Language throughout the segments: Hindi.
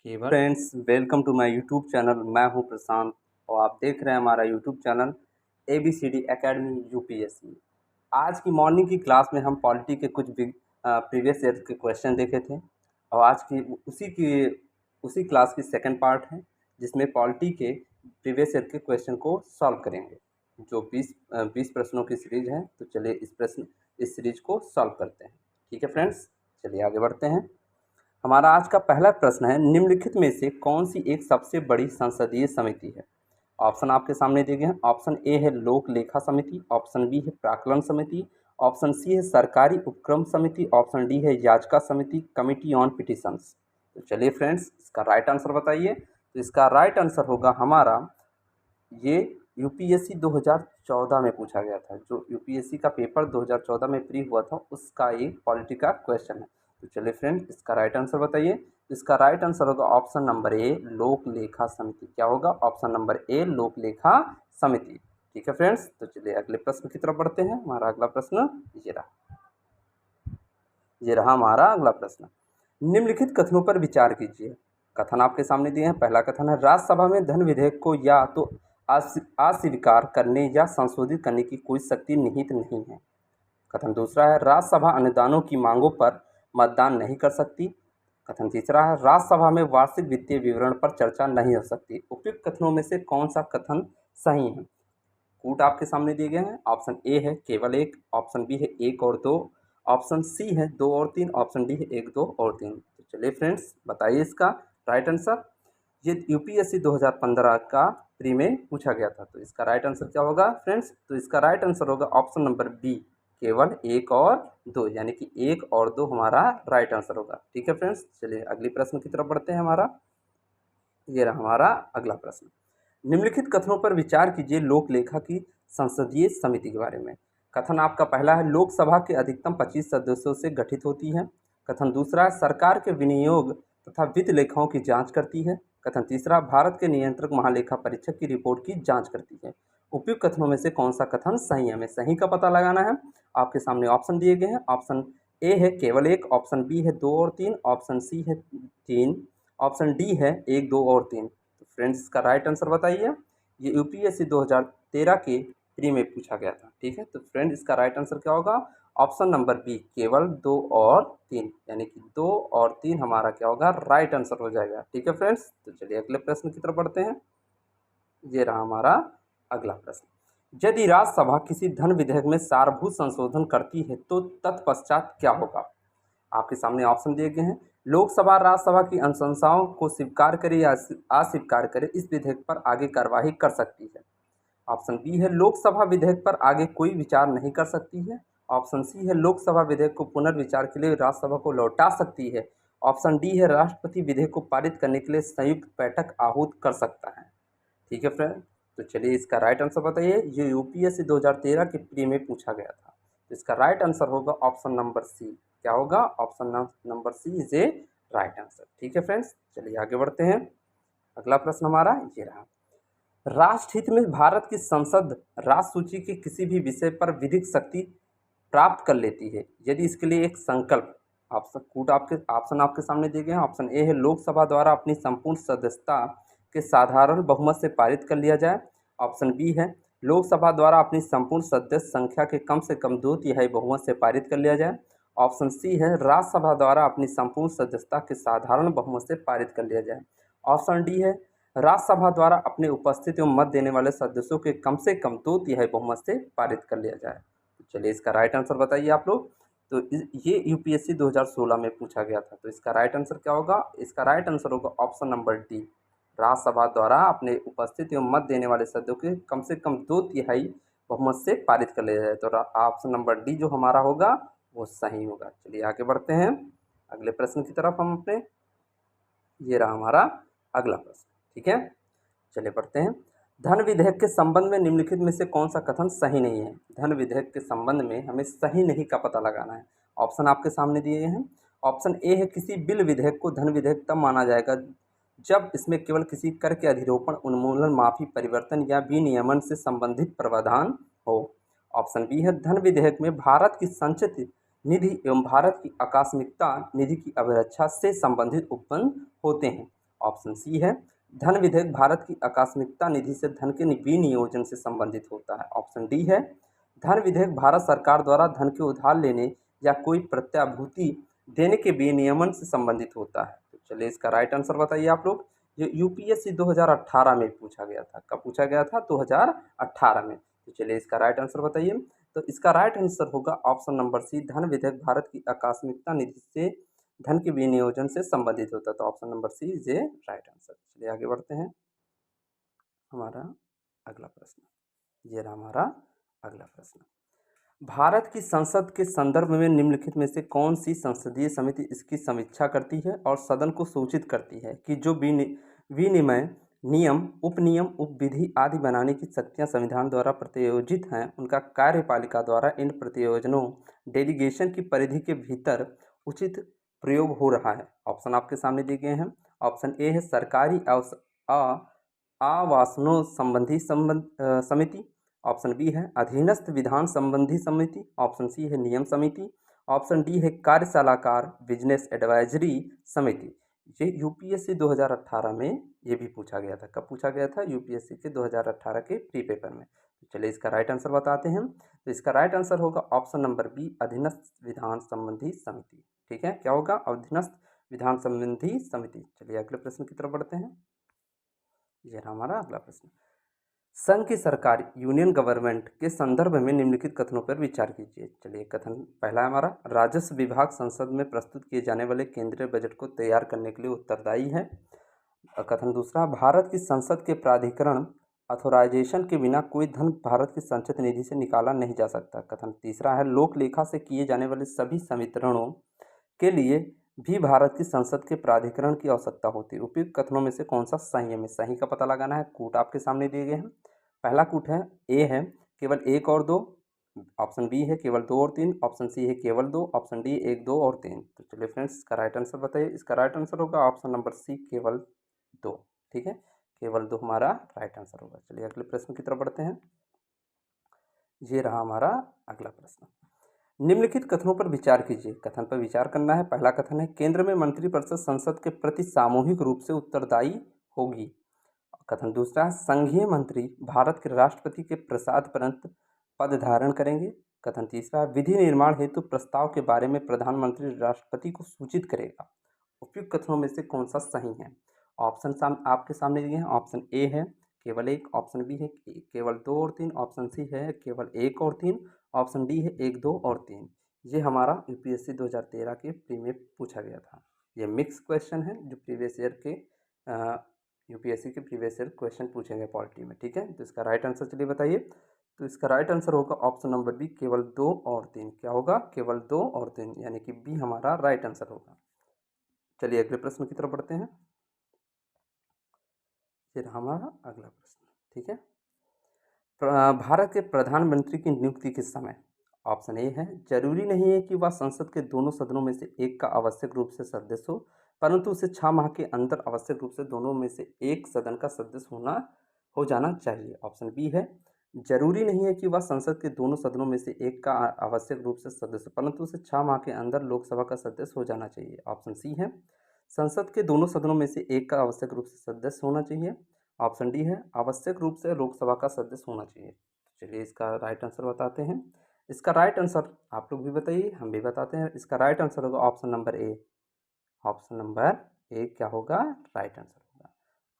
केवल friends, welcome to my YouTube channel. मैं हूं प्रशांत और आप देख रहे हैं हमारा YouTube channel ABCD academy UPSC. आज की मॉर्निंग की क्लास में हम पॉलिटी के कुछ प्रीवियस ईयर के क्वेश्चन देखे थे और आज की उसी क्लास की सेकंड पार्ट है जिसमें पॉलिटी के प्रीवियस ईयर के क्वेश्चन को सॉल्व करेंगे। जो 20 प्रश्नों की सीरीज है, तो चलिए इस सीरीज को सॉल्व करते हैं। ठीक है फ्रेंड्स, चलिए आगे बढ़ते हैं। हमारा आज का पहला प्रश्न है, निम्नलिखित में से कौन सी एक सबसे बड़ी संसदीय समिति है। ऑप्शन आपके सामने दिए गए हैं। ऑप्शन ए है लोक लेखा समिति, ऑप्शन बी है प्राक्कलन समिति, ऑप्शन सी है सरकारी उपक्रम समिति, ऑप्शन डी है याचिका समिति, कमिटी ऑन पिटिशंस। तो चलिए फ्रेंड्स, इसका राइट आंसर बताइए। तो इसका राइट आंसर होगा हमारा, ये यूपीएससी 2014 में पूछा गया था। जो यूपीएससी का पेपर 2014 में प्री हुआ था, उसका एक पॉलिटी का क्वेश्चन है। तो चलिए फ्रेंड, इसका राइट आंसर बताइए। इसका राइट आंसर होगा ऑप्शन नंबर ए, लोक लेखा समिति। क्या होगा? ऑप्शन नंबर ए, लोक लेखा समिति। ठीक है फ्रेंड्स, तो चलिए अगले प्रश्न की तरफ बढ़ते हैं। हमारा अगला प्रश्न ये रहा हमारा अगला प्रश्न। निम्नलिखित कथनों पर विचार कीजिए। कथन आपके सामने दिए हैं। पहला कथन है, राज्यसभा में धन विधेयक को या तो अस्वीकार करने या संशोधित करने की कोई शक्ति निहित नहीं है। कथन दूसरा है, राज्यसभा अनुदानों की मांगों पर मतदान नहीं कर सकती। कथन तीसरा है, राज्यसभा में वार्षिक वित्तीय विवरण पर चर्चा नहीं हो सकती। उपयुक्त कथनों में से कौन सा कथन सही है? कूट आपके सामने दिए गए हैं। ऑप्शन ए है केवल एक, ऑप्शन बी है एक और दो, ऑप्शन सी है दो और तीन, ऑप्शन डी है एक, दो और तीन। तो चलिए फ्रेंड्स, बताइए इसका राइट आंसर। ये यूपीएससी 2015 का प्री में पूछा गया था। तो इसका राइट आंसर क्या होगा फ्रेंड्स? तो इसका राइट आंसर होगा ऑप्शन नंबर बी, केवल एक और दो, यानी कि एक और दो हमारा राइट आंसर होगा। ठीक है फ्रेंड्स, चलिए अगली प्रश्न की तरफ बढ़ते हैं। ये रहा हमारा अगला प्रश्न। निम्नलिखित कथनों पर विचार कीजिए लोक लेखा की संसदीय समिति के बारे में। कथन आपका पहला है, लोकसभा के अधिकतम 25 सदस्यों से गठित होती है। कथन दूसरा है, सरकार के विनियोग तथा वित्त लेखाओं की जांच करती है। कथन तीसरा, भारत के नियंत्रक महालेखा परीक्षक की रिपोर्ट की जांच करती है। उपयुक्त कथनों में से कौन सा कथन सही है? हमें सही का पता लगाना है। आपके सामने ऑप्शन दिए गए हैं। ऑप्शन ए है केवल एक, ऑप्शन बी है दो और तीन, ऑप्शन सी है तीन, ऑप्शन डी है एक, दो और तीन। तो फ्रेंड्स, इसका राइट आंसर बताइए। ये यूपीएससी 2013 के प्री में पूछा गया था। ठीक है, तो फ्रेंड इसका राइट आंसर क्या होगा? ऑप्शन नंबर बी, केवल दो और तीन, यानी कि दो और तीन हमारा क्या होगा? राइट आंसर हो जाएगा। ठीक है फ्रेंड्स, तो चलिए अगले प्रश्न की तरफ बढ़ते हैं। ये रहा हमारा अगला प्रश्न। यदि राज्यसभा किसी धन विधेयक में सारभूत संशोधन करती है तो तत्पश्चात क्या होगा? आपके सामने ऑप्शन दिए गए हैं। लोकसभा राज्यसभा की अनुशंसाओं को स्वीकार करे या अस्वीकार करे, इस विधेयक पर आगे कार्यवाही कर सकती है। ऑप्शन बी है, लोकसभा विधेयक पर आगे कोई विचार नहीं कर सकती है। ऑप्शन सी है, लोकसभा विधेयक को पुनर्विचार के लिए राज्यसभा को लौटा सकती है। ऑप्शन डी है, राष्ट्रपति विधेयक को पारित करने के लिए संयुक्त बैठक आहूत कर सकता है। ठीक है फ्रेंड, तो चलिए इसका राइट आंसर बताइए। ये यूपीएससी 2013 के प्री में पूछा गया था। तो इसका राइट आंसर होगा ऑप्शन नंबर सी। क्या होगा? Option number C is a right answer. ठीक है फ्रेंड्स, चलिए आगे बढ़ते हैं। अगला प्रश्न हमारा ये रहा। राष्ट्रहित में भारत की संसद राष्ट्र सूची के किसी भी विषय पर विधिक शक्ति प्राप्त कर लेती है यदि इसके लिए एक संकल्प। ऑप्शन आपके सामने दिए गए हैं। ऑप्शन ए है, लोकसभा द्वारा अपनी संपूर्ण सदस्यता के साधारण बहुमत से पारित कर लिया जाए। ऑप्शन बी है, लोकसभा द्वारा अपनी संपूर्ण सदस्य संख्या के कम से कम 2/3 बहुमत से पारित कर लिया जाए। ऑप्शन सी है, राज्यसभा द्वारा अपनी संपूर्ण सदस्यता के साधारण बहुमत से पारित कर लिया जाए। ऑप्शन डी है, राज्यसभा द्वारा अपने उपस्थित एवं मत देने वाले सदस्यों के कम से कम 2/3 बहुमत से पारित कर लिया जाए। तो चलिए इसका राइट आंसर बताइए आप लोग। तो ये यूपीएससी 2016 में पूछा गया था। तो इसका राइट आंसर क्या होगा? इसका राइट आंसर होगा ऑप्शन नंबर डी, राज्यसभा द्वारा अपने उपस्थित एवं मत देने वाले सदस्यों के कम से कम 2/3 बहुमत से पारित कर लिया जाए। तो ऑप्शन नंबर डी जो हमारा होगा वो सही होगा। चलिए आगे बढ़ते हैं अगले प्रश्न की तरफ हम अपने। ये रहा हमारा अगला प्रश्न। ठीक है, चलिए बढ़ते हैं। धन विधेयक के संबंध में निम्नलिखित में से कौन सा कथन सही नहीं है? धन विधेयक के संबंध में हमें सही नहीं का पता लगाना है। ऑप्शन आपके सामने दिए हैं। ऑप्शन ए है, किसी बिल विधेयक को धन विधेयक तब माना जाएगा जब इसमें केवल किसी कर के अधिरोपण, उन्मूलन, माफी, परिवर्तन या विनियमन से संबंधित प्रावधान हो। ऑप्शन बी है, धन विधेयक में भारत की संचित निधि एवं भारत की आकस्मिकता निधि की अभिरक्षा से संबंधित उपबंध होते हैं। ऑप्शन सी है धन विधेयक भारत की आकस्मिकता निधि से धन के विनियोजन से संबंधित होता है। ऑप्शन डी है धन विधेयक भारत सरकार द्वारा धन के उधार लेने या कोई प्रत्याभूति देने के विनियमन से संबंधित होता है। तो चलिए इसका राइट आंसर बताइए आप लोग। ये यूपीएससी 2018 में पूछा गया था। कब पूछा गया था? 2018 में। तो चलिए इसका राइट आंसर बताइए। तो इसका राइट आंसर होगा ऑप्शन नंबर सी धन विधेयक भारत की आकस्मिकता निधि से धन के विनियोजन से संबंधित होता है। तो option number C is a right answer. चलिए आगे बढ़ते हैं। हमारा अगला प्रश्न, ये रहा हमारा अगला प्रश्न। भारत की संसद के संदर्भ में निम्नलिखित में से कौन सी संसदीय समिति इसकी समीक्षा करती है और सदन को सूचित करती है कि जो विनिमय नियम, उपनियम, उपविधि आदि बनाने की शक्तियां संविधान द्वारा प्रत्योजित हैं, उनका कार्यपालिका द्वारा इन प्रत्योजनों डेलीगेशन की परिधि के भीतर उचित प्रयोग हो रहा है। ऑप्शन आपके सामने दिए गए हैं। ऑप्शन ए है सरकारी आवासनों संबंधी समिति। ऑप्शन बी है अधीनस्थ विधान संबंधी समिति। ऑप्शन सी है नियम समिति। ऑप्शन डी है कार्यशालाकार बिजनेस एडवाइजरी समिति। ये यूपीएससी 2018 में ये भी पूछा गया था। कब पूछा गया था? यूपीएससी के 2018 के प्री पेपर में। तो चलिए इसका राइट आंसर बताते हैं। तो इसका राइट आंसर होगा ऑप्शन नंबर बी अधीनस्थ विधान संबंधी समिति। ठीक है, क्या होगा? अधीनस्थ विधान संबंधी समिति। चलिए अगले प्रश्न की तरफ बढ़ते हैं। यह रहा हमारा अगला प्रश्न। संघ की सरकार यूनियन गवर्नमेंट के संदर्भ में निम्नलिखित कथनों पर विचार कीजिए। चलिए कथन पहला है हमारा राजस्व विभाग संसद में प्रस्तुत किए जाने वाले केंद्रीय बजट को तैयार करने के लिए उत्तरदायी है। कथन दूसरा भारत की संसद के प्राधिकरण अथोराइजेशन के बिना कोई धन भारत की संचित निधि से निकाला नहीं जा सकता। कथन तीसरा है लोक लेखा से किए जाने वाले सभी संवितरणों के लिए भी भारत की संसद के प्राधिकरण की आवश्यकता होती है। उपयुक्त कथनों में से कौन सा सही है? हमें सही का पता लगाना है। कूट आपके सामने दिए गए हैं। पहला कूट है ए है केवल 1 और 2। ऑप्शन बी है केवल 2 और 3। ऑप्शन सी है केवल 2। ऑप्शन डी 1, 2 और 3। तो चलिए फ्रेंड्स इसका राइट आंसर बताइए। इसका राइट आंसर होगा ऑप्शन नंबर सी केवल 2। ठीक है, केवल 2 हमारा राइट आंसर होगा। चलिए अगले प्रश्न की तरफ बढ़ते हैं। ये रहा हमारा अगला प्रश्न। निम्नलिखित कथनों पर विचार कीजिए। कथन पर विचार करना है। पहला कथन है केंद्र में मंत्रिपरिषद संसद के प्रति सामूहिक रूप से उत्तरदायी होगी। कथन दूसरा है संघीय मंत्री भारत के राष्ट्रपति के प्रसादपरंत पद धारण करेंगे। कथन तीसरा है विधि निर्माण हेतु प्रस्ताव के बारे में प्रधानमंत्री राष्ट्रपति को सूचित करेगा। उपयुक्त कथनों में से कौन सा सही है? ऑप्शन आपके सामने दिए हैं। ऑप्शन ए है केवल 1। ऑप्शन बी है केवल 2 और 3। ऑप्शन सी है केवल 1 और 3। ऑप्शन डी है 1, 2 और 3। ये हमारा यूपीएससी 2013 के प्री में पूछा गया था। ये मिक्स क्वेश्चन है जो प्रीवियस ईयर के यूपीएससी के प्रीवियस ईयर क्वेश्चन पूछेंगे पॉलिटी में। ठीक है, तो इसका राइट आंसर चलिए बताइए। तो इसका राइट आंसर होगा ऑप्शन नंबर बी केवल 2 और 3। क्या होगा? केवल 2 और 3, यानी कि बी हमारा राइट आंसर होगा। चलिए अगले प्रश्न की तरफ बढ़ते हैं। फिर हमारा अगला प्रश्न। ठीक है, भारत के प्रधानमंत्री की नियुक्ति के समय ऑप्शन ए है जरूरी नहीं है कि वह संसद के दोनों सदनों में से एक का आवश्यक रूप से सदस्य हो, परंतु उसे 6 माह के अंदर आवश्यक रूप से दोनों में से एक सदन का सदस्य हो जाना चाहिए। ऑप्शन बी है जरूरी नहीं है कि वह संसद के दोनों सदनों में से एक का आवश्यक रूप से सदस्य, परंतु उसे 6 माह के अंदर लोकसभा का सदस्य हो जाना चाहिए। ऑप्शन सी है संसद के दोनों सदनों में से एक का आवश्यक रूप से सदस्य होना चाहिए। ऑप्शन डी है आवश्यक रूप से लोकसभा का सदस्य होना चाहिए। चलिए इसका राइट आंसर बताते हैं। इसका राइट आंसर आप लोग भी बताइए, हम भी बताते हैं। इसका राइट आंसर होगा option number A. Option number A क्या होगा? राइट आंसर होगा।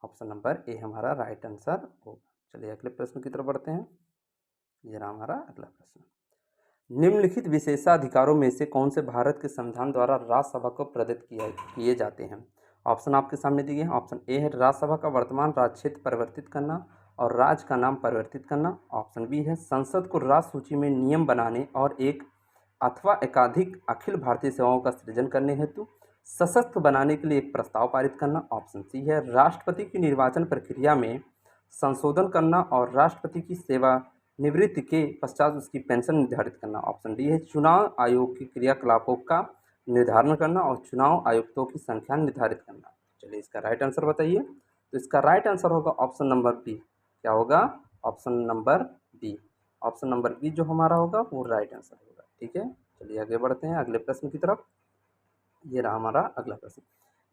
ऑप्शन नंबर ए हमारा राइट आंसर होगा। चलिए अगले प्रश्न की तरफ बढ़ते हैं। ये रहा हमारा अगला प्रश्न। निम्नलिखित विशेषाधिकारों में से कौन से भारत के संविधान द्वारा राज्यसभा को प्रदत्त किए जाते हैं? ऑप्शन आपके सामने दिए हैं। ऑप्शन ए है राज्यसभा का वर्तमान राज्य क्षेत्र परिवर्तित करना और राज्य का नाम परिवर्तित करना। ऑप्शन बी है संसद को राज्य सूची में नियम बनाने और एक अथवा एकाधिक अखिल भारतीय सेवाओं का सृजन करने हेतु सशक्त बनाने के लिए एक प्रस्ताव पारित करना। ऑप्शन सी है राष्ट्रपति की निर्वाचन प्रक्रिया में संशोधन करना और राष्ट्रपति की सेवा निवृत्ति के पश्चात उसकी पेंशन निर्धारित करना। ऑप्शन डी है चुनाव आयोग की क्रियाकलापों का निर्धारण करना और चुनाव आयुक्तों की संख्या निर्धारित करना। चलिए इसका राइट आंसर बताइए। तो इसका राइट आंसर होगा ऑप्शन नंबर बी। क्या होगा? Option number B. Option number B जो हमारा होगा वो राइट आंसर होगा। ठीक है, चलिए आगे बढ़ते हैं अगले प्रश्न की तरफ। ये रहा हमारा अगला प्रश्न।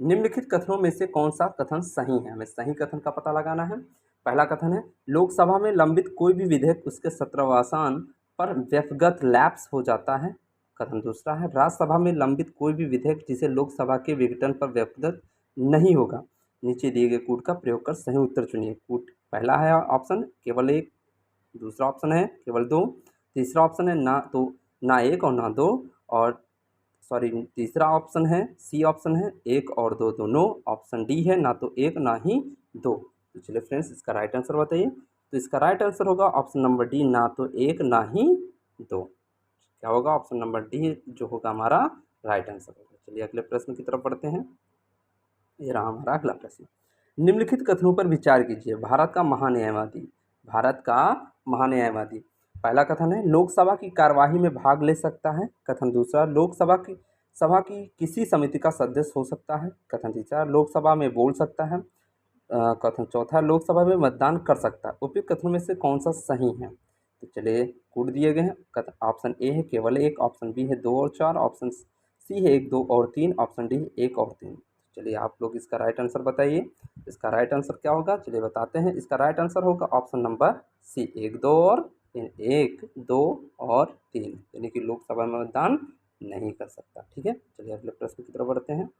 निम्नलिखित कथनों में से कौन सा कथन सही है? हमें सही कथन का पता लगाना है। पहला कथन है, लोकसभा में लंबित कोई भी विधेयक उसके सत्रावसान पर व्यक्तिगत लैप्स हो जाता है। कथन दूसरा है, राज्यसभा में लंबित कोई भी विधेयक जिसे लोकसभा के विघटन पर व्यक्तिगत नहीं होगा। नीचे दिए गए कूट का प्रयोग कर सही उत्तर चुनिए। कूट पहला है ऑप्शन केवल एक, दूसरा ऑप्शन है केवल दो, तीसरा ऑप्शन है ना एक और ना दो, और तीसरा ऑप्शन है सी ऑप्शन है एक और दो दोनों, ऑप्शन डी है ना तो एक ना ही दो। तो चलिए फ्रेंड्स, इसका राइट आंसर बताइए। तो इसका राइट आंसर होगा ऑप्शन नंबर डी, ना तो एक ना ही दो। क्या होगा? ऑप्शन नंबर डी जो होगा हमारा राइट आंसर होगा। चलिए अगले प्रश्न की तरफ बढ़ते हैं। ये रहा हमारा अगला प्रश्न। निम्नलिखित कथनों पर विचार कीजिए। भारत का महान्यायवादी। पहला कथन है, लोकसभा की कार्यवाही में भाग ले सकता है। कथन दूसरा, लोकसभा की सभा की किसी समिति का सदस्य हो सकता है। कथन तीसरा, लोकसभा में बोल सकता है। कथन चौथा, लोकसभा में मतदान कर सकता है। उपयुक्त कथनों में से कौन सा सही है? तो चलिए कूट दिए गए हैं। कथन ऑप्शन ए है केवल एक, ऑप्शन बी है दो और चार, ऑप्शन सी है एक दो और तीन, ऑप्शन डी है एक और तीन। चलिए आप लोग इसका राइट आंसर बताइए। इसका राइट आंसर क्या होगा? चलिए बताते हैं। इसका राइट आंसर होगा ऑप्शन नंबर सी, एक दो और तीन। एक दो और तीन, यानी कि लोकसभा में मतदान नहीं कर सकता। ठीक है, चलिए अगले प्रश्न की तरफ बढ़ते हैं।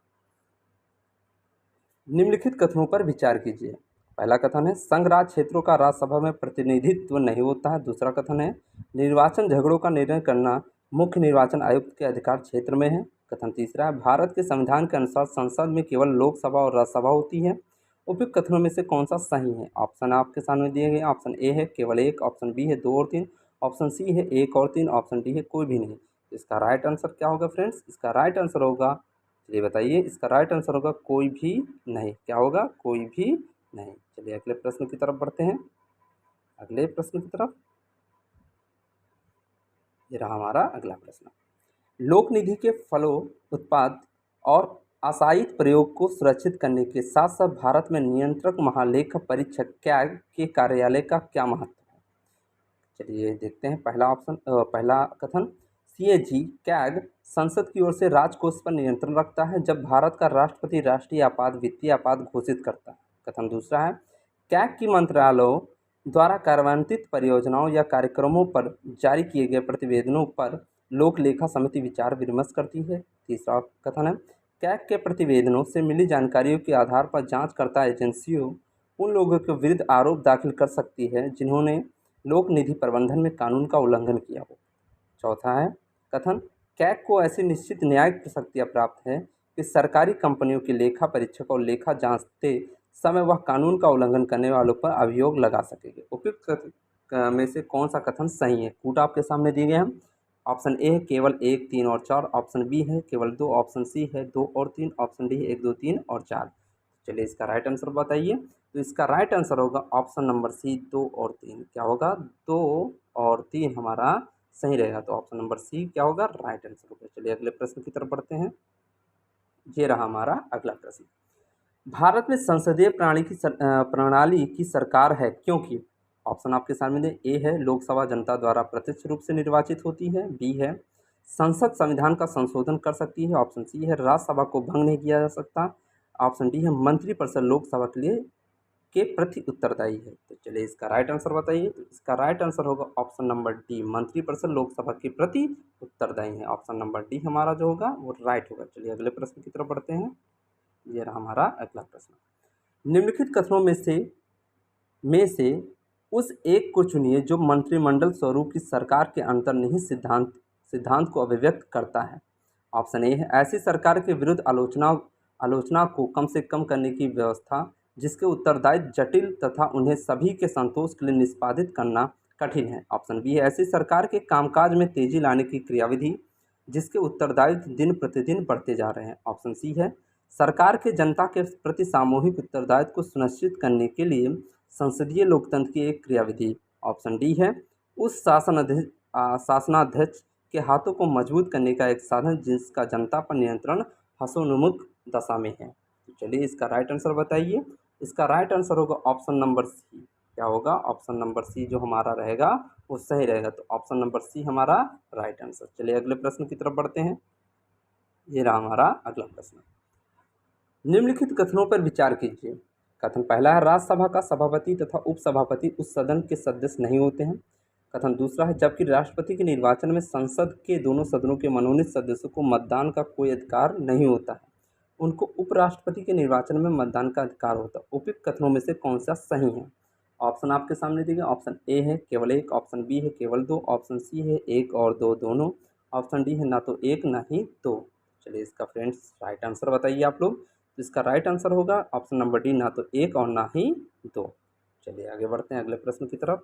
निम्नलिखित कथनों पर विचार कीजिए। पहला कथन है, संघ राज्य क्षेत्रों का राज्यसभा में प्रतिनिधित्व नहीं होता है। दूसरा कथन है, निर्वाचन झगड़ों का निर्णय करना मुख्य निर्वाचन आयुक्त के अधिकार क्षेत्र में है। कथन तीसरा है, भारत के संविधान के अनुसार संसद में केवल लोकसभा और राज्यसभा होती है। उपयुक्त कथनों में से कौन सा सही है? ऑप्शन आपके सामने दिए गए। ऑप्शन ए है केवल एक, ऑप्शन बी है दो और तीन, ऑप्शन सी है एक और तीन, ऑप्शन डी है कोई भी नहीं। तो इसका राइट आंसर क्या होगा फ्रेंड्स? इसका राइट आंसर होगा, चलिए बताइए, इसका राइट आंसर होगा कोई भी नहीं। क्या होगा? कोई भी नहीं। चलिए अगले प्रश्न की तरफ बढ़ते हैं। अगले प्रश्न की तरफ, ये रहा हमारा अगला प्रश्न। लोक निधि के फलों, उत्पाद और आशायित प्रयोग को सुरक्षित करने के साथ साथ भारत में नियंत्रक महालेखा परीक्षक कैग के कार्यालय का क्या महत्व है? चलिए देखते हैं। पहला कथन, सीएजी कैग संसद की ओर से राजकोष पर नियंत्रण रखता है जब भारत का राष्ट्रपति राष्ट्रीय आपात वित्तीय आपात घोषित करता है। कथन दूसरा है, कैग की मंत्रालयों द्वारा कार्यान्वित परियोजनाओं या कार्यक्रमों पर जारी किए गए प्रतिवेदनों पर लोक लेखा समिति विचार विमर्श करती है। तीसरा कथन है, कैग के प्रतिवेदनों से मिली जानकारियों के आधार पर जांचकर्ता एजेंसियों उन लोगों के विरुद्ध आरोप दाखिल कर सकती है जिन्होंने लोक निधि प्रबंधन में कानून का उल्लंघन किया हो। चौथा है कथन, कैग को ऐसी निश्चित न्यायिक शक्तियाँ प्राप्त है कि सरकारी कंपनियों के लेखा परीक्षक और लेखा जांचते समय वह कानून का उल्लंघन करने वालों पर अभियोग लगा सकेंगे। उपयुक्त में से कौन सा कथन सही है? कूट आपके सामने दिए गए हैं। ऑप्शन ए है केवल एक, तीन और चार, ऑप्शन बी है केवल दो, ऑप्शन सी है दो और तीन, ऑप्शन डी है एक दो तीन और चार। चलिए इसका राइट आंसर बताइए। तो इसका राइट आंसर होगा ऑप्शन नंबर सी, दो और तीन। क्या होगा? दो और तीन हमारा सही रहेगा। तो ऑप्शन नंबर सी क्या होगा? राइट आंसर होगा। चलिए अगले प्रश्न की तरफ बढ़ते हैं। ये रहा हमारा अगला प्रश्न। भारत में संसदीय प्रणाली की सरकार है क्योंकि, ऑप्शन आपके सामने ए है लोकसभा जनता द्वारा प्रत्यक्ष रूप से निर्वाचित होती है, बी है संसद संविधान का संशोधन कर सकती है, ऑप्शन सी है राज्यसभा को भंग नहीं किया जा सकता, ऑप्शन डी है मंत्रिपरिषद लोकसभा के लिए के प्रति उत्तरदायी है। तो चलिए इसका राइट आंसर बताइए। तो इसका राइट आंसर होगा ऑप्शन नंबर डी, मंत्रिपरिषद लोकसभा के प्रति उत्तरदायी है। ऑप्शन नंबर डी हमारा जो होगा वो राइट होगा। चलिए अगले प्रश्न की तरफ बढ़ते हैं। ये रहा हमारा अगला प्रश्न। निम्नलिखित कथनों में से उस एक को चुनिए जो मंत्रिमंडल स्वरूप की सरकार के अंतर्निहित सिद्धांत को अभिव्यक्त करता है। ऑप्शन ए है ऐसी सरकार के विरुद्ध आलोचना को कम से कम करने की व्यवस्था जिसके उत्तरदायित्व जटिल तथा उन्हें सभी के संतोष के लिए निष्पादित करना कठिन है। ऑप्शन बी है ऐसी सरकार के कामकाज में तेजी लाने की क्रियाविधि जिसके उत्तरदायित्व दिन प्रतिदिन बढ़ते जा रहे हैं। ऑप्शन सी है सरकार के जनता के प्रति सामूहिक उत्तरदायित्व को सुनिश्चित करने के लिए संसदीय लोकतंत्र की एक क्रियाविधि। ऑप्शन डी है उस शासनाध्यक्ष के हाथों को मजबूत करने का एक साधन जिसका जनता पर नियंत्रण हसोन्मुख दशा में है। तो चलिए इसका राइट आंसर बताइए। इसका राइट आंसर होगा ऑप्शन नंबर सी। क्या होगा? ऑप्शन नंबर सी जो हमारा रहेगा वो सही रहेगा। तो ऑप्शन नंबर सी हमारा राइट आंसर। चलिए अगले प्रश्न की तरफ बढ़ते हैं। ये रहा हमारा अगला प्रश्न। निम्नलिखित कथनों पर विचार कीजिए। कथन पहला है, राज्यसभा का सभापति तथा उपसभापति उस सदन के सदस्य नहीं होते हैं। कथन दूसरा है, जबकि राष्ट्रपति के निर्वाचन में संसद के दोनों सदनों के मनोनीत सदस्यों को मतदान का कोई अधिकार नहीं होता है, उनको उपराष्ट्रपति के निर्वाचन में मतदान का अधिकार होता है। उपयुक्त कथनों में से कौन सा सही है? ऑप्शन आपके सामने दिए गए। ऑप्शन ए है केवल एक, ऑप्शन बी है केवल दो, ऑप्शन सी है एक और दो दोनों, ऑप्शन डी है ना तो एक ना ही दो। चलिए इसका फ्रेंड्स राइट आंसर बताइए आप लोग। तो इसका राइट आंसर होगा ऑप्शन नंबर डी, ना तो एक और ना ही दो। चलिए आगे बढ़ते हैं अगले प्रश्न की तरफ।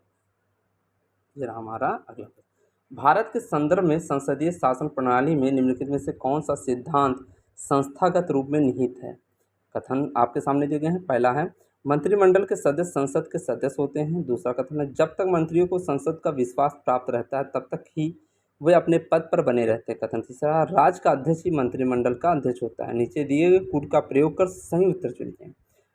ये रहा हमारा अगला प्रश्न। भारत के संदर्भ में संसदीय शासन प्रणाली में निम्नलिखित में से कौन सा सिद्धांत संस्थागत रूप में निहित है? कथन आपके सामने दिए गए हैं। पहला है, मंत्रिमंडल के सदस्य संसद के सदस्य होते हैं। दूसरा कथन है, जब तक मंत्रियों को संसद का विश्वास प्राप्त रहता है तब तक ही वे अपने पद पर बने रहते हैं। कथन तीसरा, राज्य का अध्यक्ष ही मंत्रिमंडल का अध्यक्ष होता है। नीचे दिए गए कूट का प्रयोग कर सही उत्तर चुनिए।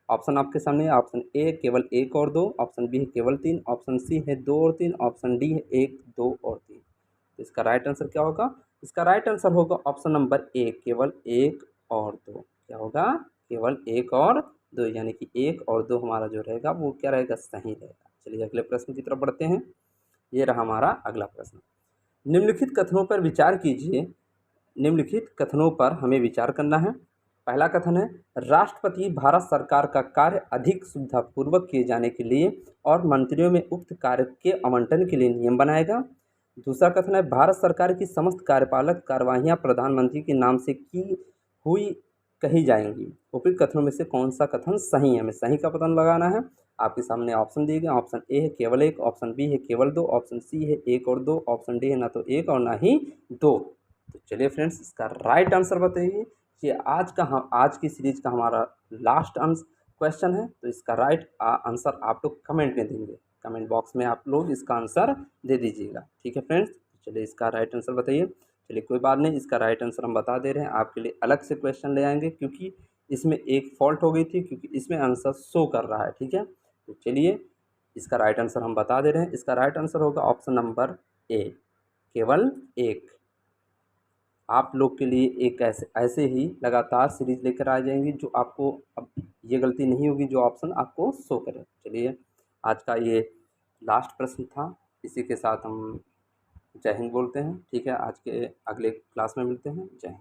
ऑप्शन आपके सामने है। ऑप्शन ए केवल एक और दो, ऑप्शन बी है केवल तीन, ऑप्शन सी है दो और तीन, ऑप्शन डी है एक दो और तीन। तो इसका राइट आंसर क्या होगा? इसका राइट आंसर होगा ऑप्शन नंबर ए, केवल एक और दो। क्या होगा? केवल एक और दो, यानी कि एक और दो हमारा जो रहेगा वो क्या रहेगा? सही रहेगा। चलिए अगले प्रश्न की तरफ बढ़ते हैं। ये रहा हमारा अगला प्रश्न। निम्नलिखित कथनों पर विचार कीजिए। निम्नलिखित कथनों पर हमें विचार करना है। पहला कथन है, राष्ट्रपति भारत सरकार का कार्य अधिक सुविधापूर्वक किए जाने के लिए और मंत्रियों में उक्त कार्य के आवंटन के लिए नियम बनाएगा। दूसरा कथन है, भारत सरकार की समस्त कार्यपालक कार्यवाहियां प्रधानमंत्री के नाम से की हुई कही जाएंगी। उपयुक्त कथनों में से कौन सा कथन सही है? हमें सही का पता लगाना है। आपके सामने ऑप्शन दिए गए। ऑप्शन ए है केवल एक, ऑप्शन बी है केवल दो, ऑप्शन सी है एक और दो, ऑप्शन डी है ना तो एक और ना ही दो। तो चलिए फ्रेंड्स इसका राइट आंसर बताइए। ये आज की सीरीज का हमारा लास्ट आंसर क्वेश्चन है। तो इसका राइट आंसर आप लोग कमेंट में देंगे। कमेंट बॉक्स में आप लोग इसका आंसर दे दीजिएगा। ठीक है फ्रेंड्स, चलिए इसका राइट आंसर बताइए। चलिए कोई बात नहीं, इसका राइट आंसर हम बता दे रहे हैं। आपके लिए अलग से क्वेश्चन ले आएंगे क्योंकि इसमें एक फॉल्ट हो गई थी, क्योंकि इसमें आंसर शो कर रहा है। ठीक है, तो चलिए इसका राइट आंसर हम बता दे रहे हैं। इसका राइट आंसर होगा ऑप्शन नंबर ए, केवल एक। आप लोग के लिए एक ऐसे ही लगातार सीरीज लेकर आ जाएंगी जो आपको अब ये गलती नहीं होगी जो ऑप्शन आपको शो करे। चलिए आज का ये लास्ट प्रश्न था। इसी के साथ हम जय हिंद बोलते हैं। ठीक है, आज के अगले क्लास में मिलते हैं। जय हिंद।